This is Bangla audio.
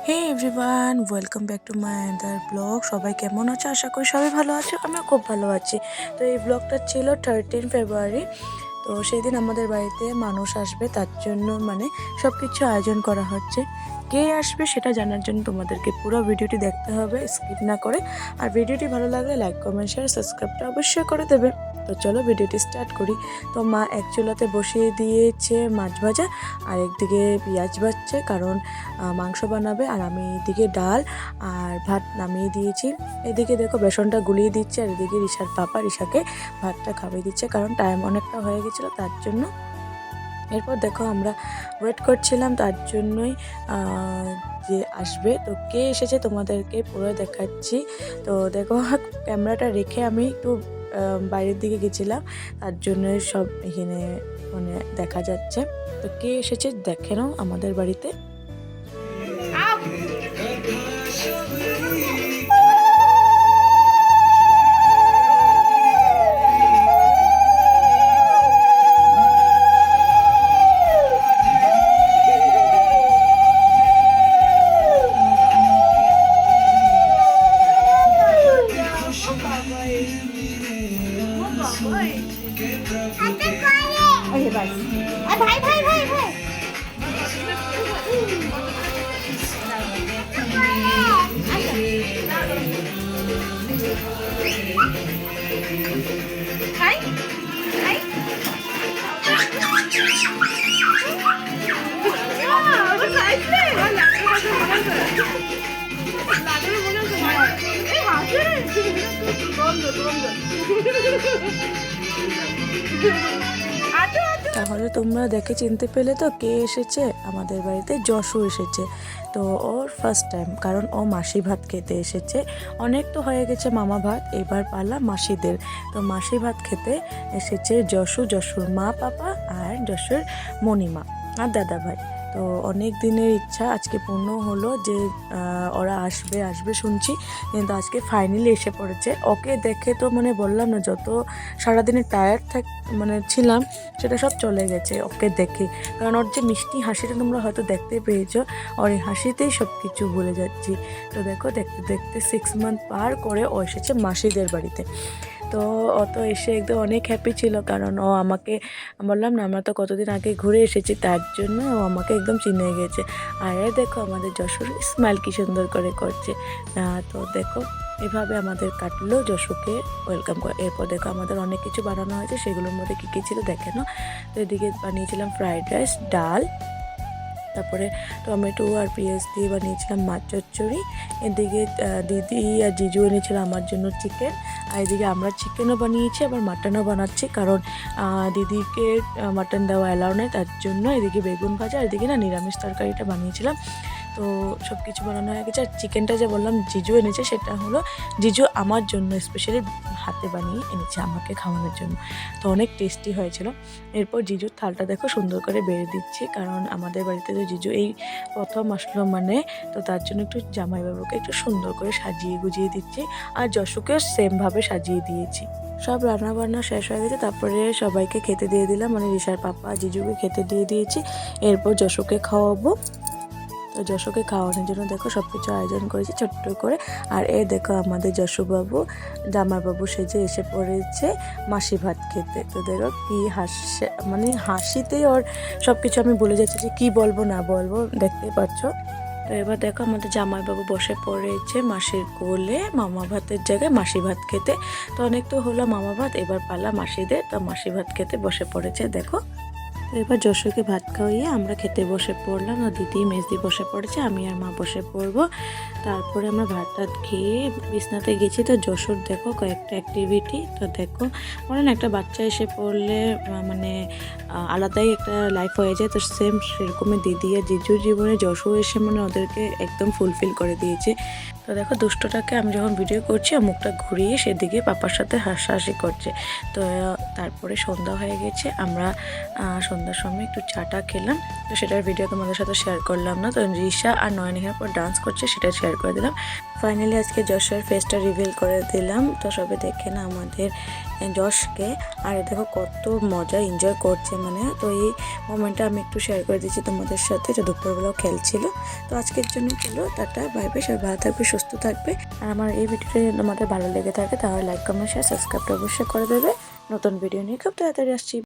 Hey everyone, welcome back to my other blog. সবাই কেমন আছো? আশা করি সবাই ভালো আছো। আমিও খুব ভালো আছি। তো এই ব্লগটা ছিল 13 ফেব্রুয়ারি। তো সেই দিন আমাদের বাড়িতে মানুষ আসবে, তার জন্য সব কিছু আয়োজন করা হচ্ছে। কে আসবে সেটা জানার জন্য তোমাদেরকে পুরো ভিডিওটি দেখতে হবে, স্কিপ না করে। আর ভিডিওটি ভালো লাগলে লাইক, কমেন্ট, শেয়ার, সাবস্ক্রাইবটা অবশ্যই করে দেবে। তো চলো ভিডিওটি স্টার্ট করি। তো মা এক চুলাতে বসিয়ে দিয়েছে মাছ ভাজা, আর একদিকে পেঁয়াজ ভাজছে, কারণ মাংস বানাবে। আর আমি এদিকে ডাল আর ভাত নামিয়ে দিয়েছি। এদিকে দেখো বেসনটা গুলিয়ে দিচ্ছে, আর এদিকে রিশার পাপা রিশাকে ভাতটা খাইয়ে দিচ্ছে, কারণ টাইম অনেকটা হয়ে গেছিলো তার জন্য। এরপর দেখো আমরা ওয়েট করছিলাম তার জন্যই যে আসবে। তো কে এসেছে তোমাদেরকে পুরো দেখাচ্ছি। তো দেখো ক্যামেরাটা রেখে আমি একটু বাইরের দিকে গেছিলাম, তার জন্য সব এখানে দেখা যাচ্ছে। তো কে এসেছে দেখে নাও আমাদের বাড়িতে। ভাই ভাই ভাই ভাই তাহলে তোমরা দেখে চিনতে পেলে তো কে এসেছে আমাদের বাড়িতে? যশু এসেছে। তো ওর ফার্স্ট টাইম, কারণ ও মাসি ভাত খেতে এসেছে। অনেক তো হয়ে গেছে মামা ভাত, এবার পালা মাসিদের। তো মাসি ভাত খেতে এসেছে যশুর মা, পাপা আর যশুর মণিমা আর দাদা ভাই। তো অনেক দিনের ইচ্ছা আজকে পূর্ণ হলো যে ওরা আসবে শুনছি, কিন্তু আজকে ফাইনালি এসে পড়েছে। ওকে দেখে তো বললাম না, যত সারাদিনে টায়ার্ড ছিলাম সেটা সব চলে গেছে ওকে দেখে। কারণ ওর যে মিষ্টি হাসিটা তোমরা হয়তো দেখতে পেয়েছো, ওর এই হাসিতেই সব কিছু ভুলে যাচ্ছি। তো দেখো দেখতে দেখতে 6 মান্থ পার করে ও এসেছে মাসিদের বাড়িতে। তো ও তো এসে একদম অনেক হ্যাপি ছিল, কারণ ও আমাকে বললাম না, আমরা তো কতদিন আগে ঘুরে এসেছি, তার জন্য ও আমাকে একদম চিনে গেছে। আর দেখো আমাদের যশোর স্মাইল কি সুন্দর করে করছে। তো দেখো এভাবে আমাদের কাটলো যশুকে ওয়েলকাম করে। এরপর দেখো আমাদের অনেক কিছু বানানো হয়েছে, সেগুলোর মধ্যে কী কী ছিল দেখে নাও। তো এদিকে বানিয়েছিলাম ফ্রাইড রাইস, ডাল, তারপরে টমেটো আর পেঁয়াজ দিয়ে বানিয়েছিলাম মাছ চচ্চড়ি। এদিকে দিদি আর জিজু এনেছিল আমার জন্য চিকেন। আর এদিকে আমরা চিকেনও বানিয়েছি, আবার মাটনও বানাচ্ছি, কারণ দিদিকে মাটন দেওয়া অ্যালাউ নেই, তার জন্য এদিকে বেগুন ভাজা, আর এদিকে নিরামিষ তরকারিটা বানিয়েছিলাম। তো সব কিছু বানানো হয়ে গেছে। আর চিকেনটা যে বললাম জিজু এনেছে, সেটা হলো জিজু আমার জন্য স্পেশালি হাতে বানিয়ে এনেছে আমাকে খাওয়ানোর জন্য। তো অনেক টেস্টি হয়েছিল। এরপর জিজুর থালটা দেখো সুন্দর করে বেড়ে দিচ্ছি, কারণ আমাদের বাড়িতে তো জিজু এই প্রথম আসলো, তো তার জন্য একটু জামাইবাবুকে একটু সুন্দর করে সাজিয়ে গুজিয়ে দিচ্ছি। আর যশুকেও সেমভাবে সাজিয়ে দিয়েছি। সব রান্না বান্না শেষ হয়ে গেছে, তারপরে সবাইকে খেতে দিয়ে দিলাম, রিশার পাপা জিজুকে খেতে দিয়ে দিয়েছি। এরপর যশুকে খাওয়াবো। তো যশুকে খাওয়ানোর জন্য দেখো সব কিছু আয়োজন করেছি ছোট্ট করে। আর দেখো আমাদের যশুবাবু জামাইবাবু সেজে এসে পড়েছে মাসি ভাত খেতে। তো দেখো কি হাসিতেই ওর সব কিছু আমি বলে যাচ্ছি যে কী বলবো না বলবো, দেখতেই পাচ্ছ। তো এবার দেখো আমাদের জামাইবাবু বসে পড়েছে মাসির কোলে মামা ভাতের জায়গায় মাসি ভাত খেতে। তো অনেক তো হলো মামা ভাত, এবার পালা মাসিদের। তো মাসি ভাত খেতে বসে পড়েছে দেখো। তো এবার যশোকে ভাত খাওয়িয়ে আমরা খেতে বসে পড়লাম। আর দিদি মেজদি বসে পড়েছে, আমি আর মা বসে পড়বো। তারপরে আমরা ভাত টাত খেয়ে বিছনাতে গেছি। তো যশোর দেখো কয়েকটা অ্যাক্টিভিটি। তো দেখো একটা বাচ্চা এসে পড়লে আলাদাই একটা লাইফ হয়ে যায়। তো সেম সেরকমই দিদি আর জিজুর জীবনে যশো এসে ওদেরকে একদম ফুলফিল করে দিয়েছে। তো দেখো দুষ্টটাকে আমি যখন ভিডিও করছি মুখটা ঘুরিয়ে সেদিকে পাপার সাথে হাসাহাসি করছে। তো তারপরে সন্ধ্যা হয়ে গেছে, আমরা সন্ধ্যার সময় একটু চাটা খেলাম। তো সেটার ভিডিও তোমাদের সাথে শেয়ার করলাম না। তো রিশা আর নয়ন এখানে পর ডান্স করছে, সেটা শেয়ার করে দিলাম। ফাইনালি আজকে যশোর ফেসটা রিভিল করে দিলাম। তো সবে দেখে না আমাদের যশকে। আর দেখো কত মজা এনজয় করছে, মানে তো এই মোমেন্টটা আমি একটু শেয়ার করে দিচ্ছি তোমাদের সাথে, যে দুপুরবেলাও খেলছিল। তো আজকের জন্য চলো টাটা, বাই বাই, সবাই ভালো থাকবে, সুস্থ থাকবে। আর আমার এই ভিডিওটা যদি তোমাদের ভালো লেগে থাকে তাহলে লাইক কমেন্ট শেয়ার সাবস্ক্রাইবটা অবশ্যই করে দেবে। নতুন ভিডিও নিয়ে খুব তাড়াতাড়ি আসছি।